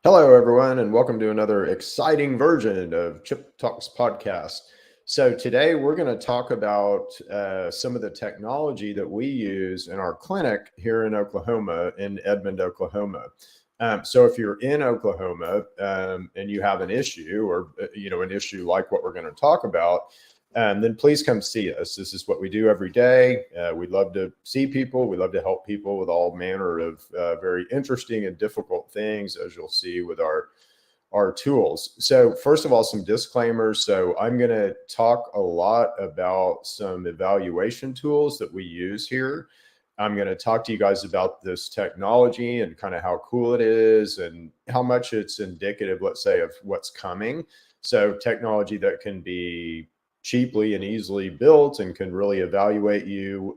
Hello, everyone, and welcome to another exciting version of Chip Talks podcast. So today we're going to talk about some of the technology that we use in our clinic here in Oklahoma, in Edmond, Oklahoma. So if you're in Oklahoma and you have an issue, or an issue like what we're going to talk about, then please come see us. This is what we do every day. We love to see people. We love to help people with all manner of very interesting and difficult things, as you'll see with our tools. So first of all, some disclaimers. So I'm going to talk a lot about some evaluation tools that we use here. I'm going to talk to you guys about this technology and kind of how cool it is and how much it's indicative, let's say, of what's coming. So technology that can be cheaply and easily built and can really evaluate you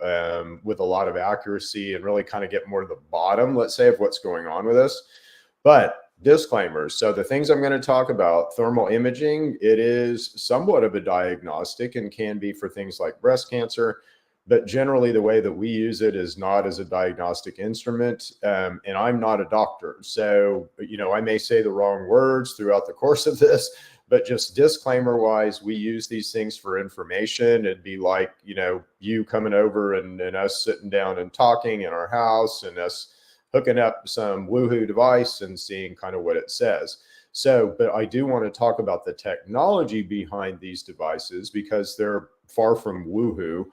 with a lot of accuracy and really kind of get more to the bottom, let's say, of what's going on with us. But disclaimers. So the things I'm going to talk about, thermal imaging, it is somewhat of a diagnostic and can be for things like breast cancer. But generally, the way that we use it is not as a diagnostic instrument. And I'm not a doctor. So, I may say the wrong words throughout the course of this. But just disclaimer wise, we use these things for information. It'd be like, you coming over and us sitting down and talking in our house and us hooking up some woohoo device and seeing kind of what it says. So, but I do want to talk about the technology behind these devices because they're far from woohoo.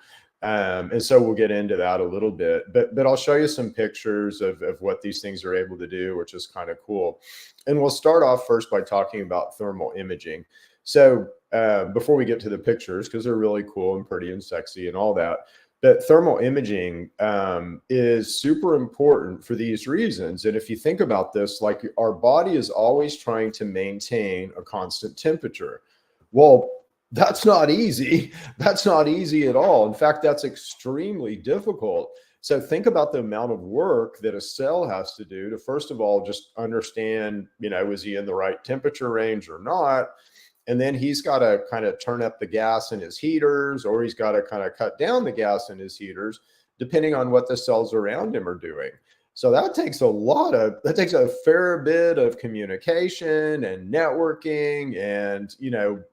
And so we'll get into that a little bit, but I'll show you some pictures of what these things are able to do, which is kind of cool. And we'll start off first by talking about thermal imaging. So before we get to the pictures, because they're really cool and pretty and sexy and all that, but thermal imaging is super important for these reasons. And if you think about this, like our body is always trying to maintain a constant temperature. Well, that's not easy. That's not easy at all. In fact, that's extremely difficult. So think about the amount of work that a cell has to do to, first of all, just understand, is he in the right temperature range or not? And then he's got to kind of turn up the gas in his heaters, or he's got to kind of cut down the gas in his heaters, depending on what the cells around him are doing. So that takes a fair bit of communication and networking. And,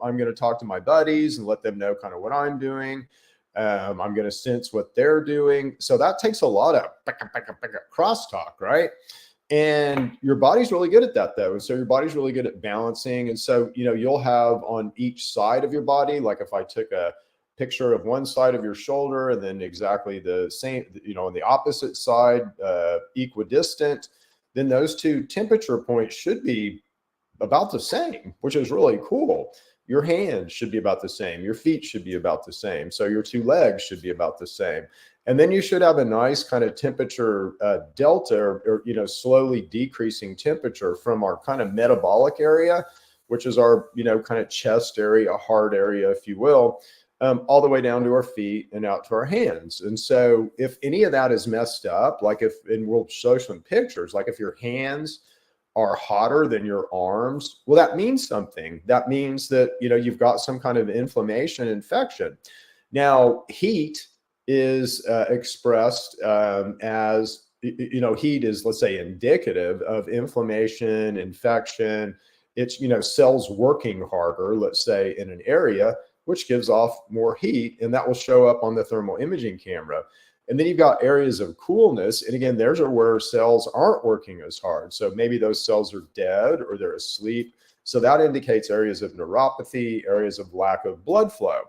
I'm going to talk to my buddies and let them know kind of what I'm doing. I'm going to sense what they're doing. So that takes a lot of crosstalk, right? And your body's really good at that, though. And so your body's really good at balancing. And so, you'll have on each side of your body, like if I took a picture of one side of your shoulder and then exactly the same, on the opposite side, equidistant, then those two temperature points should be about the same, which is really cool. Your hands should be about the same. Your feet should be about the same. So your two legs should be about the same. And then you should have a nice kind of temperature delta or slowly decreasing temperature from our kind of metabolic area, which is our, kind of chest area, heart area, if you will, all the way down to our feet and out to our hands. And so if any of that is messed up, and we'll show some pictures, like if your hands are hotter than your arms, well, that means something. That means that, you've got some kind of inflammation, infection. Now, heat is expressed as, heat is, let's say, indicative of inflammation, infection. It's, cells working harder, let's say, in an area, which gives off more heat, and that will show up on the thermal imaging camera. And then you've got areas of coolness. And again, there's where cells aren't working as hard. So maybe those cells are dead or they're asleep. So that indicates areas of neuropathy, areas of lack of blood flow.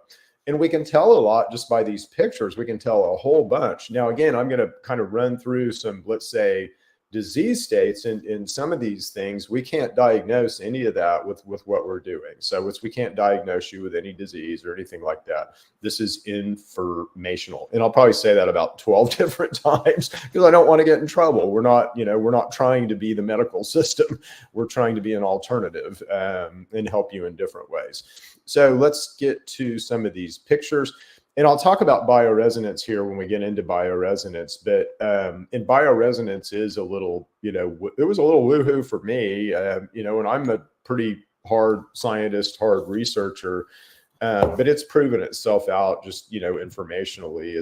And we can tell a lot just by these pictures. We can tell a whole bunch. Now, again, I'm going to kind of run through some, let's say, disease states. And in some of these things, we can't diagnose any of that with what we're doing. So we can't diagnose you with any disease or anything like that. This is informational. And I'll probably say that about 12 different times because I don't want to get in trouble. We're not trying to be the medical system. We're trying to be an alternative and help you in different ways. So let's get to some of these pictures. And I'll talk about bioresonance here when we get into bioresonance, but and bioresonance is a little, it was a little woohoo for me, and I'm a pretty hard scientist, hard researcher, but it's proven itself out just, informationally.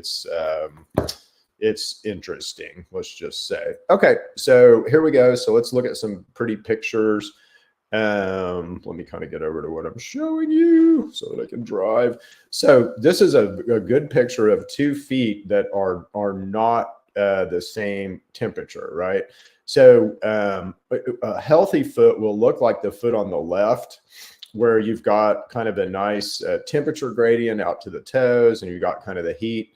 it's interesting, let's just say. Okay, so here we go. So let's look at some pretty pictures. Let me kind of get over to what I'm showing you so that I can drive. So this is a good picture of 2 feet that are not the same temperature, right? So a healthy foot will look like the foot on the left, where you've got kind of a nice temperature gradient out to the toes, and you've got kind of the heat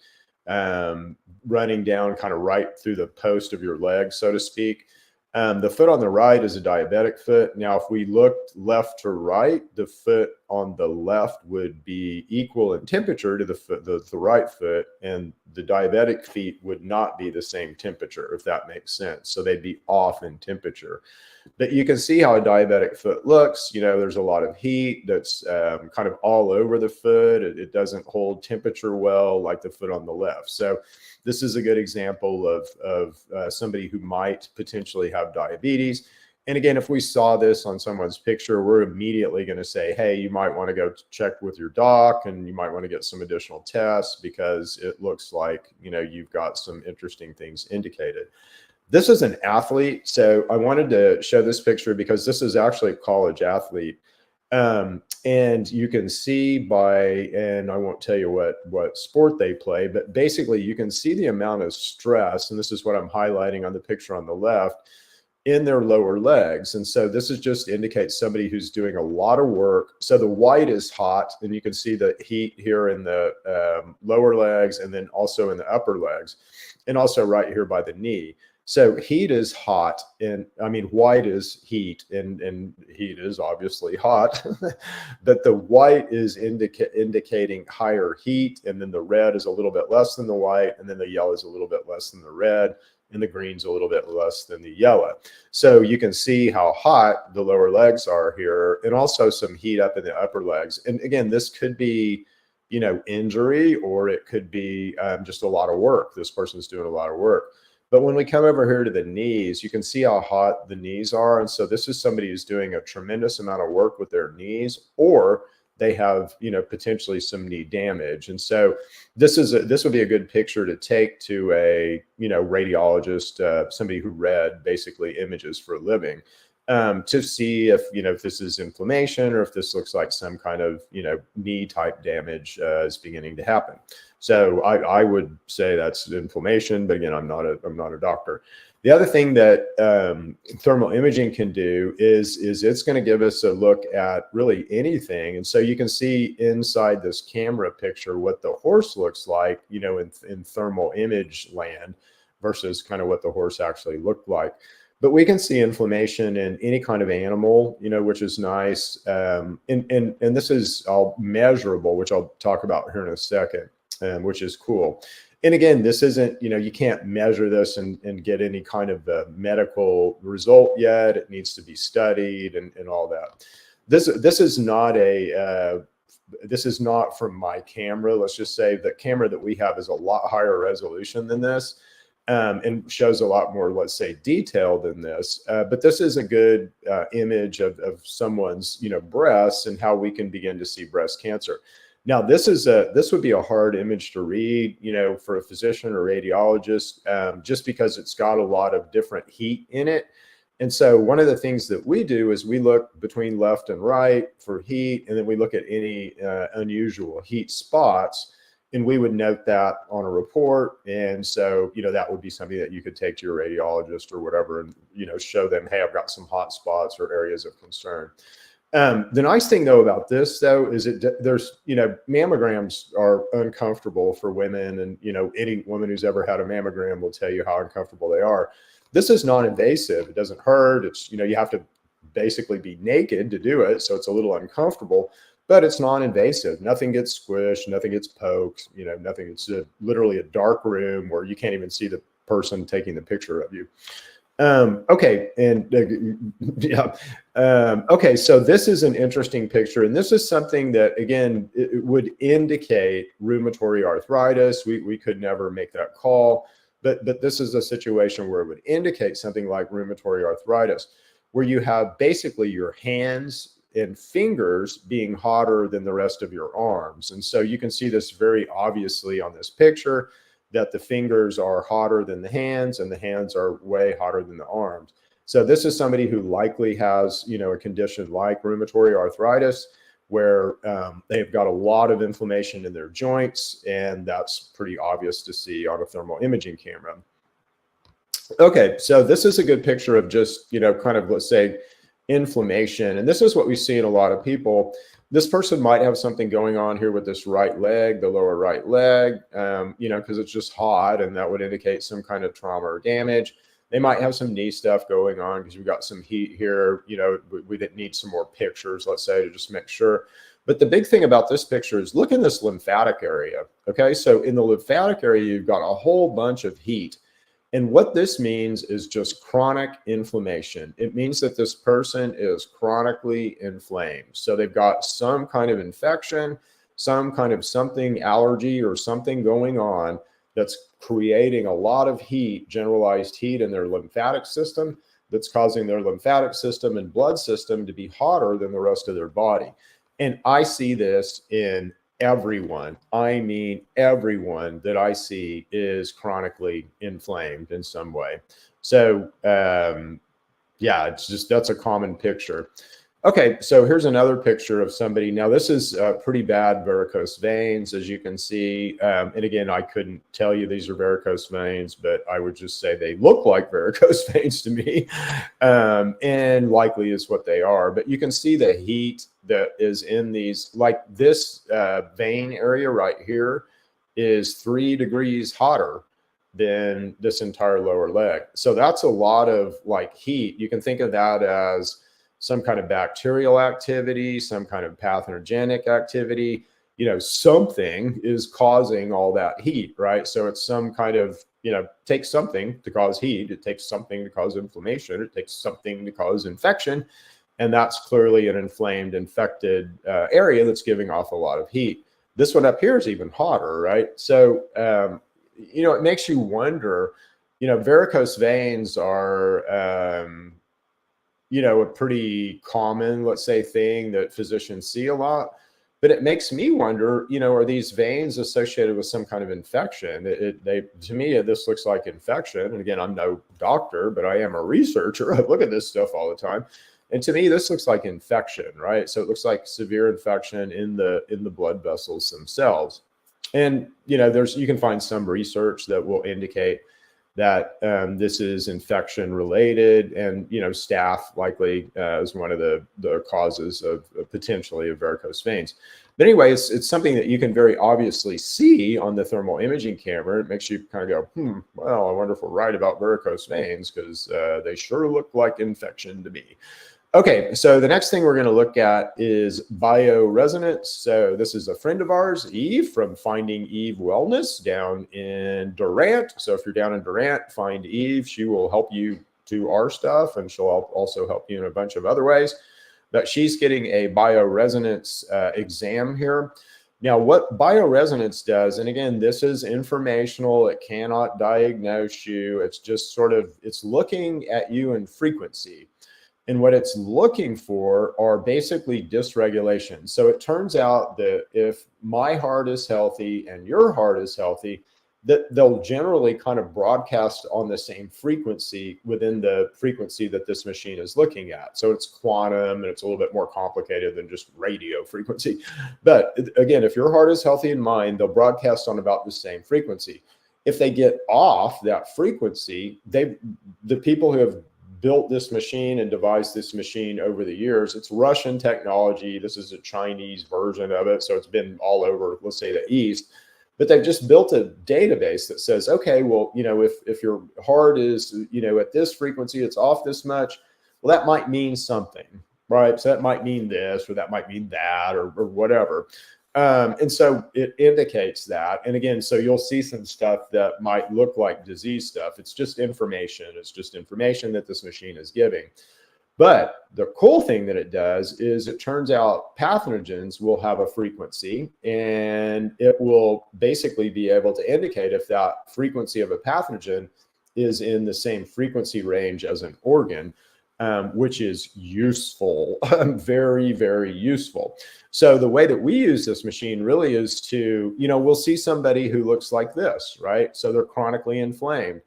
running down kind of right through the post of your leg, so to speak. The foot on the right is a diabetic foot. Now, if we looked left to right, the foot on the left would be equal in temperature to the right foot, and the diabetic feet would not be the same temperature, if that makes sense. So they'd be off in temperature. But you can see how a diabetic foot looks. You know, there's a lot of heat that's kind of all over the foot. It doesn't hold temperature well like the foot on the left. So this is a good example of somebody who might potentially have diabetes. And again, if we saw this on someone's picture, we're immediately going to say, hey, you might want to go check with your doc, and you might want to get some additional tests because it looks like, you know, you've got some interesting things indicated. This is an athlete. So I wanted to show this picture because this is actually a college athlete. And you can see by, and I won't tell you what sport they play, but basically you can see the amount of stress, and this is what I'm highlighting on the picture on the left, in their lower legs. And so this is just indicates somebody who's doing a lot of work. So the white is hot, and you can see the heat here in the lower legs, and then also in the upper legs, and also right here by the knee. So heat is hot, and I mean, white is heat, and heat is obviously hot, but the white is indicating higher heat, and then the red is a little bit less than the white, and then the yellow is a little bit less than the red, and the green's a little bit less than the yellow. So you can see how hot the lower legs are here, and also some heat up in the upper legs. And again, this could be, you know, injury, or it could be just a lot of work. This person's doing a lot of work. But when we come over here to the knees, you can see how hot the knees are. And so this is somebody who's doing a tremendous amount of work with their knees, or they have, you know, potentially some knee damage. And so this would be a good picture to take to a, you know, radiologist, somebody who read basically images for a living, to see if, you know, if this is inflammation, or if this looks like some kind of, you know, knee type damage is beginning to happen. So I would say that's inflammation, but again, I'm not a doctor. The other thing that thermal imaging can do is it's going to give us a look at really anything. And so you can see inside this camera picture what the horse looks like, you know, in thermal image land versus kind of what the horse actually looked like. But we can see inflammation in any kind of animal, you know, which is nice. And this is all measurable, which I'll talk about here in a second, which is cool. And again, this isn't, you know, you can't measure this and get any kind of medical result yet. It needs to be studied and all that. This is not a, this is not from my camera. Let's just say the camera that we have is a lot higher resolution than this. And shows a lot more, let's say, detail than this. But this is a good image of someone's, you know, breasts, and how we can begin to see breast cancer. Now, this would be a hard image to read, you know, for a physician or radiologist, just because it's got a lot of different heat in it. And so one of the things that we do is we look between left and right for heat, and then we look at any unusual heat spots. And we would note that on a report. And so, you know, that would be something that you could take to your radiologist or whatever, and, you know, show them, hey, I've got some hot spots or areas of concern. The nice thing, though, about this, though, is there's, you know, mammograms are uncomfortable for women. And, you know, any woman who's ever had a mammogram will tell you how uncomfortable they are. This is non-invasive. It doesn't hurt. It's, you know, you have to basically be naked to do it. So it's a little uncomfortable. But it's non-invasive. Nothing gets squished, nothing gets poked, you know, nothing. It's literally a dark room where you can't even see the person taking the picture of you. Okay, and yeah. Okay, so this is an interesting picture, and this is something that, again, it would indicate rheumatoid arthritis. We could never make that call, but this is a situation where it would indicate something like rheumatoid arthritis, where you have basically your hands and fingers being hotter than the rest of your arms. And so you can see this very obviously on this picture. that the fingers are hotter than the hands and the hands are way hotter than the arms. So this is somebody who likely has, a condition like rheumatoid arthritis, where they've got a lot of inflammation in their joints, and that's pretty obvious to see on a thermal imaging camera. Okay, so this is a good picture of just, kind of, let's say, inflammation. And this is what we see in a lot of people. This person might have something going on here with this right leg, the lower right leg, because it's just hot, and that would indicate some kind of trauma or damage. They might have some knee stuff going on because we've got some heat here. We didn't need some more pictures, let's say, to just make sure. But the big thing about this picture is look in this lymphatic area. Okay, so in the lymphatic area, you've got a whole bunch of heat. And what this means is just chronic inflammation. It means that this person is chronically inflamed. So they've got some kind of infection, some kind of something, allergy or something going on that's creating a lot of heat, generalized heat in their lymphatic system, that's causing their lymphatic system and blood system to be hotter than the rest of their body. And I see this in everyone. I mean, everyone that I see is chronically inflamed in some way. So, yeah, it's just, that's a common picture. Okay, so here's another picture of somebody. Now, this is pretty bad varicose veins, as you can see. And again, I couldn't tell you these are varicose veins, but I would just say they look like varicose veins to me, and likely is what they are. But you can see the heat that is in these, like this vein area right here is 3 degrees hotter than this entire lower leg. So that's a lot of like heat. You can think of that as some kind of bacterial activity, some kind of pathogenic activity, something is causing all that heat, right? So it's some kind of, takes something to cause heat. It takes something to cause inflammation. It takes something to cause infection. And that's clearly an inflamed, infected area that's giving off a lot of heat. This one up here is even hotter, right? So, it makes you wonder, varicose veins are, a pretty common, let's say, thing that physicians see a lot. But it makes me wonder, are these veins associated with some kind of infection? To me, this looks like infection. And again, I'm no doctor, but I am a researcher. I look at this stuff all the time. And to me, this looks like infection, right? So it looks like severe infection in the blood vessels themselves. And, you can find some research that will indicate that this is infection related, and staph likely is one of the causes of potentially of varicose veins. But anyway, it's something that you can very obviously see on the thermal imaging camera. It makes you kind of go, well, I wonder if we're right about varicose veins, because they sure look like infection to me. Okay, so the next thing we're going to look at is BioResonance. So this is a friend of ours, Eve, from Finding Eve Wellness down in Durant. So if you're down in Durant, find Eve. She will help you do our stuff, and she'll also help you in a bunch of other ways. But she's getting a BioResonance exam here. Now, what BioResonance does, and again, this is informational. It cannot diagnose you. It's just sort of, it's looking at you in frequency. And what it's looking for are basically dysregulation. So it turns out that if my heart is healthy and your heart is healthy, that they'll generally kind of broadcast on the same frequency within the frequency that this machine is looking at. So it's quantum, and it's a little bit more complicated than just radio frequency. But again, if your heart is healthy and mine, they'll broadcast on about the same frequency. If they get off that frequency, the people who have built this machine and devised this machine over the years, it's Russian technology. This is a Chinese version of it. So it's been all over, let's say, the East. But they've just built a database that says, okay, well, if your heart is, at this frequency, it's off this much, well, that might mean something, right? So that might mean this, or that might mean that, or whatever. And so it indicates that. And again, so you'll see some stuff that might look like disease stuff. It's just information. It's just information that this machine is giving. But the cool thing that it does is it turns out pathogens will have a frequency, and it will basically be able to indicate if that frequency of a pathogen is in the same frequency range as an organ. which is useful, very, very useful. So the way that we use this machine really is to, we'll see somebody who looks like this, right? So they're chronically inflamed.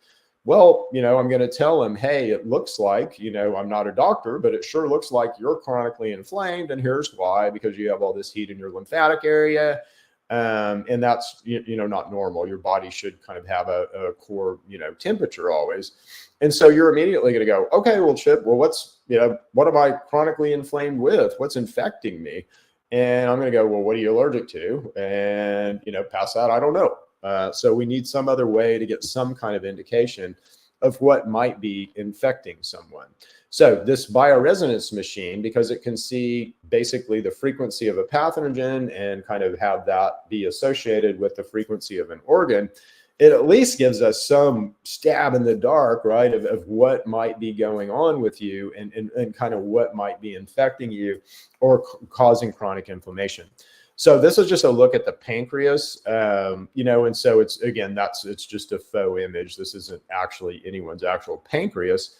Well, I'm going to tell them, hey, it looks like, I'm not a doctor, but it sure looks like you're chronically inflamed. And here's why, because you have all this heat in your lymphatic area. And that's, not normal. Your body should kind of have a core, temperature always. And so you're immediately going to go, okay, well, Chip, well, what am I chronically inflamed with? What's infecting me? And I'm going to go, well, what are you allergic to? And, past that, I don't know. So we need some other way to get some kind of indication of what might be infecting someone. So this bioresonance machine, because it can see basically the frequency of a pathogen and kind of have that be associated with the frequency of an organ, it at least gives us some stab in the dark, right, of what might be going on with you and kind of what might be infecting you or causing chronic inflammation. So this is just a look at the pancreas, and so it's just a faux image. This isn't actually anyone's actual pancreas.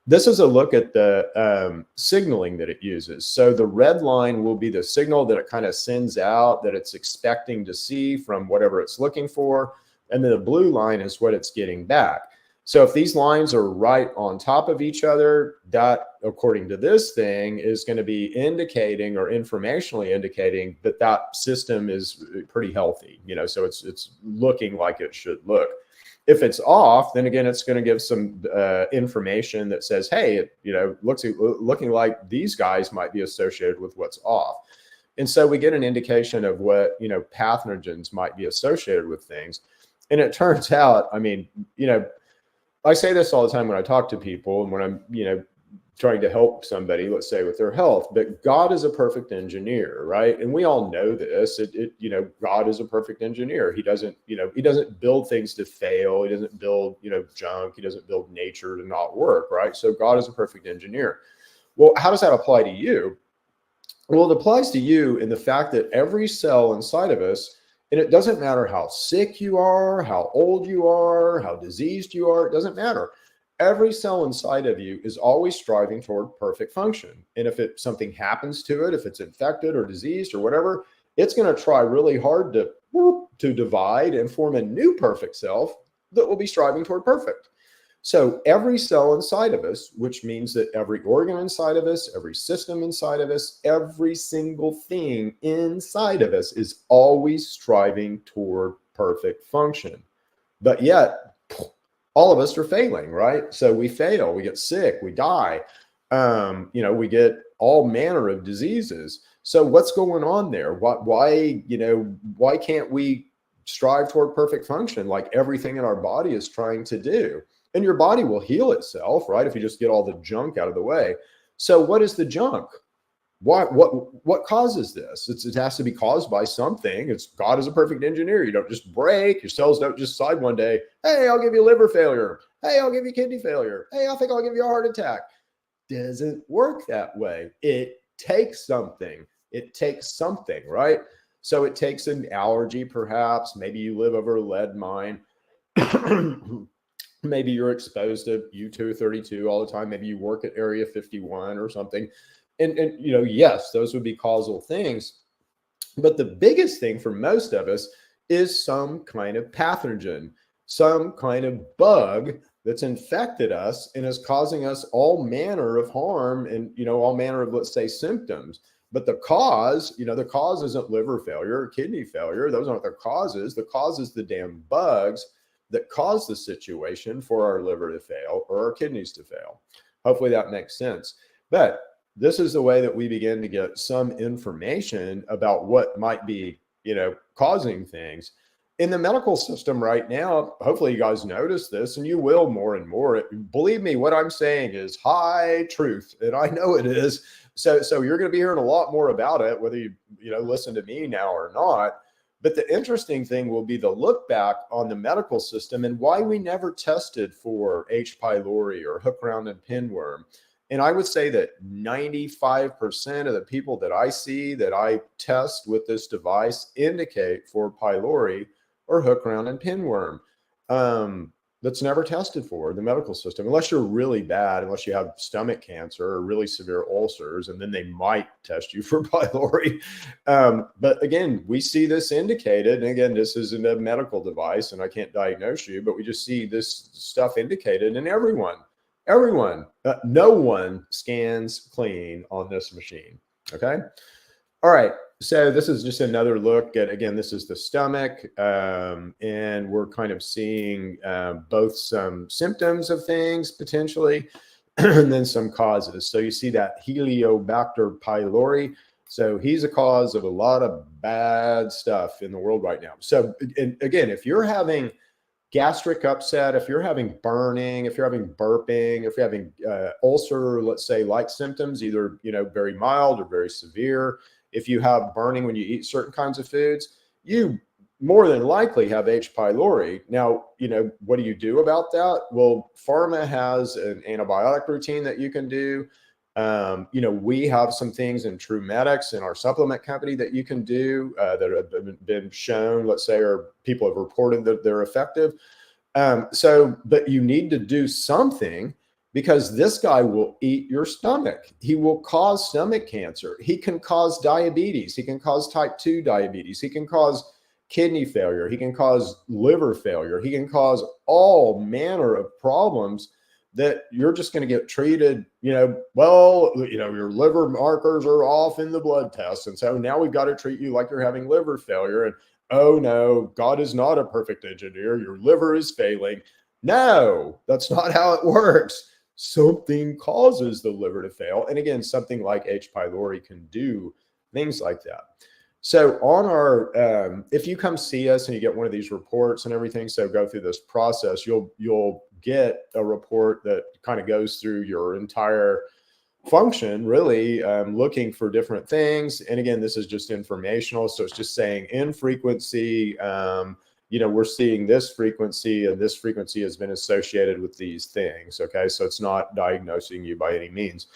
This is a look at the signaling that it uses. So the red line will be the signal that it kind of sends out that it's expecting to see from whatever it's looking for. And then the blue line is what it's getting back. So if these lines are right on top of each other, that, according to this thing, is going to be indicating or informationally indicating that that system is pretty healthy, so it's looking like it should look. If it's off, then again, it's going to give some information that says, hey, looking like these guys might be associated with what's off. And so we get an indication of what, pathogens might be associated with things. And it turns out, I say this all the time when I talk to people and when I'm, trying to help somebody, let's say with their health, but God is a perfect engineer, right? And we all know this, God is a perfect engineer. He doesn't build things to fail. He doesn't build, junk. He doesn't build nature to not work, right? So God is a perfect engineer. Well, how does that apply to you? Well, it applies to you in the fact that every cell inside of us, and it doesn't matter how sick you are, how old you are, how diseased you are, it doesn't matter. Every cell inside of you is always striving toward perfect function. And if something happens to it, if it's infected or diseased or whatever, it's going to try really hard to divide and form a new perfect self that will be striving toward perfect. So every cell inside of us, which means that every organ inside of us, every system inside of us, every single thing inside of us is always striving toward perfect function. But yet, all of us are failing, right? So we fail, we get sick, we die, we get all manner of diseases. So what's going on there? Why can't we strive toward perfect function like everything in our body is trying to do? And your body will heal itself, right? If you just get all the junk out of the way. So what is the junk? What causes this? It has to be caused by something. God is a perfect engineer. You don't just break. Your cells don't just decide one day, hey, I'll give you liver failure. Hey, I'll give you kidney failure. Hey, I think I'll give you a heart attack. Doesn't work that way. It takes something. Right? So it takes an allergy, perhaps. Maybe you live over a lead mine. Maybe you're exposed to U-232 all the time. Maybe you work at Area 51 or something. And yes, those would be causal things. But the biggest thing for most of us is some kind of pathogen, some kind of bug that's infected us and is causing us all manner of harm and, all manner of, let's say, symptoms. But the cause isn't liver failure or kidney failure. Those aren't the causes. The cause is the damn bugs that cause the situation for our liver to fail or our kidneys to fail. Hopefully that makes sense. But this is the way that we begin to get some information about what might be, causing things. In the medical system right now, hopefully you guys notice this, and you will more and more. Believe me, what I'm saying is high truth, and I know it is. So you're going to be hearing a lot more about it, whether you listen to me now or not. But the interesting thing will be the look back on the medical system and why we never tested for H. pylori or hook round and pinworm. And I would say that 95% of the people that I see that I test with this device indicate for pylori or hook round and pinworm. that's never tested for in the medical system, unless you're really bad, unless you have stomach cancer or really severe ulcers, and then they might test you for pylori. But again, we see this indicated, and again, this isn't a medical device and I can't diagnose you, but we just see this stuff indicated in everyone. No one scans clean on this machine. Okay. All right. So this is just another look at, again, this is the stomach, and we're kind of seeing both some symptoms of things potentially, and then some causes. So you see that Helicobacter pylori. So he's a cause of a lot of bad stuff in the world right now. So and again, if you're having gastric upset, if you're having burning, if you're having burping, if you're having ulcer, let's say, like symptoms, either very mild or very severe, if you have burning when you eat certain kinds of foods, you more than likely have H. pylori. Now, what do you do about that? Well, pharma has an antibiotic routine that you can do. We have some things in True Medics in our supplement company that you can do that have been shown, let's say, or people have reported that they're effective. But you need to do something, because this guy will eat your stomach. He will cause stomach cancer. He can cause diabetes. He can cause type 2 diabetes. He can cause kidney failure. He can cause liver failure. He can cause all manner of problems that you're just going to get treated, your liver markers are off in the blood test. And so now we've got to treat you like you're having liver failure. And oh no, God is not a perfect engineer. Your liver is failing. No, that's not how it works. Something causes the liver to fail. And again, something like H. pylori can do things like that. So on our, if you come see us and you get one of these reports and everything, so go through this process, you'll get a report that kind of goes through your entire function, really, looking for different things. And again, this is just informational. So it's just saying in frequency, we're seeing this frequency, and this frequency has been associated with these things. Okay. So it's not diagnosing you by any means.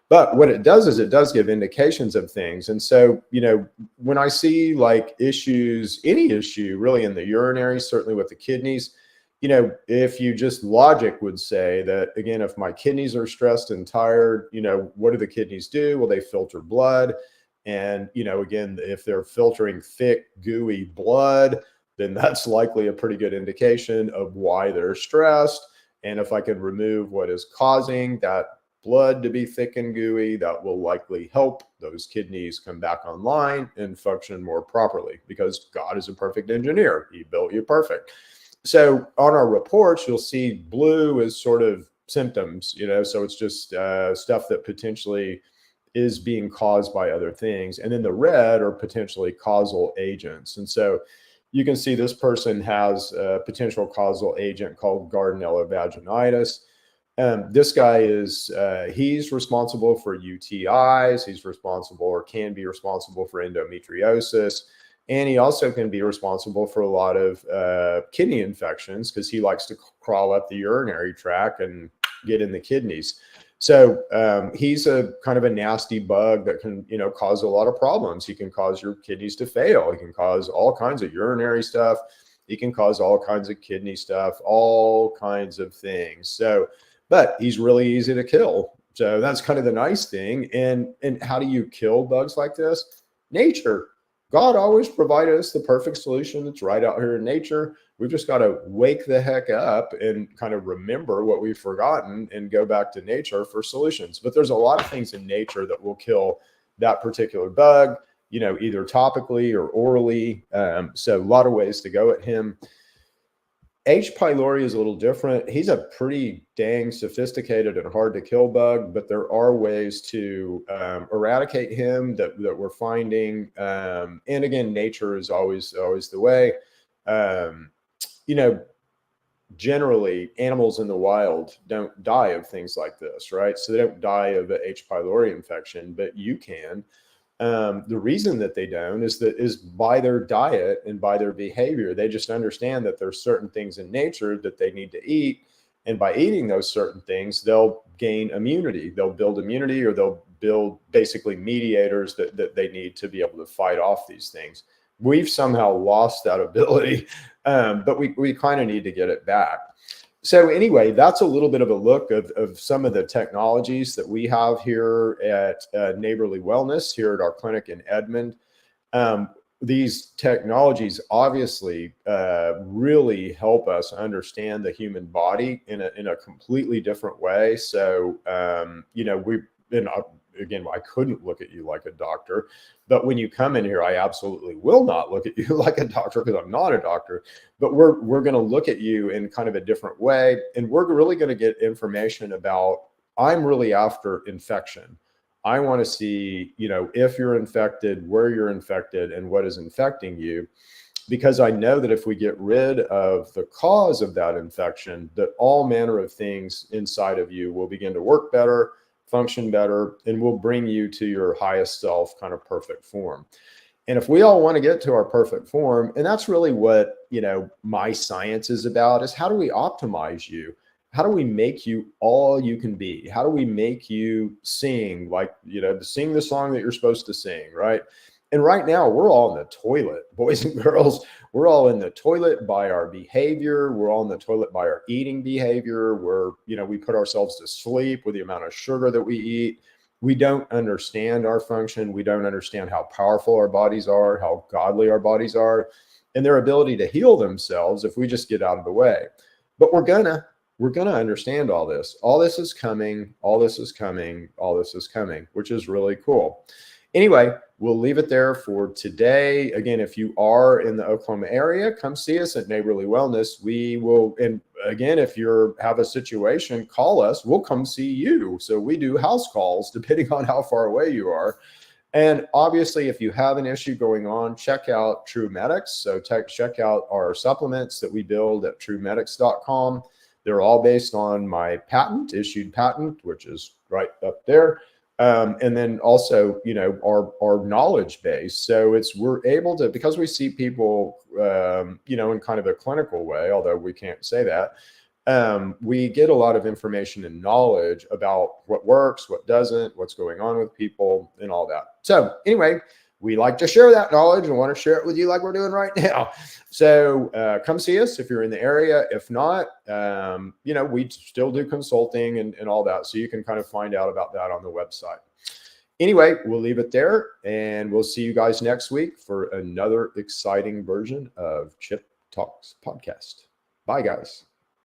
But what it does is it does give indications of things. And so, when I see like issues, any issue really in the urinary, certainly with the kidneys, if you just logic would say that, again, if my kidneys are stressed and tired, what do the kidneys do? Well, they filter blood. And, again, if they're filtering thick, gooey blood, then that's likely a pretty good indication of why they're stressed. And if I can remove what is causing that blood to be thick and gooey, that will likely help those kidneys come back online and function more properly, because God is a perfect engineer. He built you perfect. So on our reports, you'll see blue is sort of symptoms, so it's just stuff that potentially is being caused by other things. And then the red are potentially causal agents. And so you can see this person has a potential causal agent called Gardnerella vaginitis. This guy is, he's responsible for UTIs. He's responsible, or can be responsible, for endometriosis. And he also can be responsible for a lot of kidney infections, because he likes to crawl up the urinary tract and get in the kidneys. So he's a kind of a nasty bug that can, cause a lot of problems. He can cause your kidneys to fail. He can cause all kinds of urinary stuff. He can cause all kinds of kidney stuff, all kinds of things. But he's really easy to kill. So that's kind of the nice thing. And how do you kill bugs like this? Nature. God always provided us the perfect solution that's right out here in nature. We've just got to wake the heck up and kind of remember what we've forgotten and go back to nature for solutions. But there's a lot of things in nature that will kill that particular bug, either topically or orally. So a lot of ways to go at him. H. pylori is a little different. He's a pretty dang sophisticated and hard to kill bug, but there are ways to eradicate him that we're finding. And again, nature is always the way. Generally animals in the wild don't die of things like this, right? So they don't die of a H. pylori infection, but you can. The reason that they don't is by their diet and by their behavior. They just understand that there's certain things in nature that they need to eat. And by eating those certain things, they'll gain immunity. They'll build immunity, or they'll build basically mediators that they need to be able to fight off these things. We've somehow lost that ability, but we kind of need to get it back. So anyway, that's a little bit of a look of some of the technologies that we have here at Neighborly Wellness here at our clinic in Edmond. Um, these technologies obviously really help us understand the human body in a completely different way. So, you know, again, I couldn't look at you like a doctor, but when you come in here, I absolutely will not look at you like a doctor because I'm not a doctor. But we're going to look at you in kind of a different way, and we're really going to get information about. I'm really after infection. I want to see, you know, if you're infected, where you're infected, and what is infecting you. Because I know that if we get rid of the cause of that infection, that all manner of things inside of you will begin to work better, function better, and will bring you to your highest self kind of perfect form. And if we all want to get to our perfect form, and that's really what, you know, my science is about, is how do we optimize you? How do we make you all you can be? How do we make you sing like, you know, sing the song that you're supposed to sing, right? And right now we're all in the toilet, boys and girls. We're all in the toilet by our behavior. We're all in the toilet by our eating behavior. You know, we put ourselves to sleep with the amount of sugar that we eat. We don't understand our function. We don't understand how powerful our bodies are, how godly our bodies are, and their ability to heal themselves if we just get out of the way. But we're gonna understand all this. All this is coming. All this is coming. All this is coming, which is really cool. Anyway, we'll leave it there for today. Again, if you are in the Oklahoma area, come see us at Neighborly Wellness. We will, and again, if you have a situation, call us. We'll come see you. So we do house calls depending on how far away you are. And obviously, if you have an issue going on, check out True Medics. So check out our supplements that we build at truemedics.com. They're all based on my issued patent, which is right up there. And then also, you know, our knowledge base. So we're able to, because we see people, you know, in kind of a clinical way, although we can't say that, we get a lot of information and knowledge about what works, what doesn't, what's going on with people and all that. So anyway, we like to share that knowledge and want to share it with you like we're doing right now. So come see us if you're in the area. If not, you know, we still do consulting and all that. So you can kind of find out about that on the website. Anyway, we'll leave it there and we'll see you guys next week for another exciting version of Chip Talks Podcast. Bye, guys.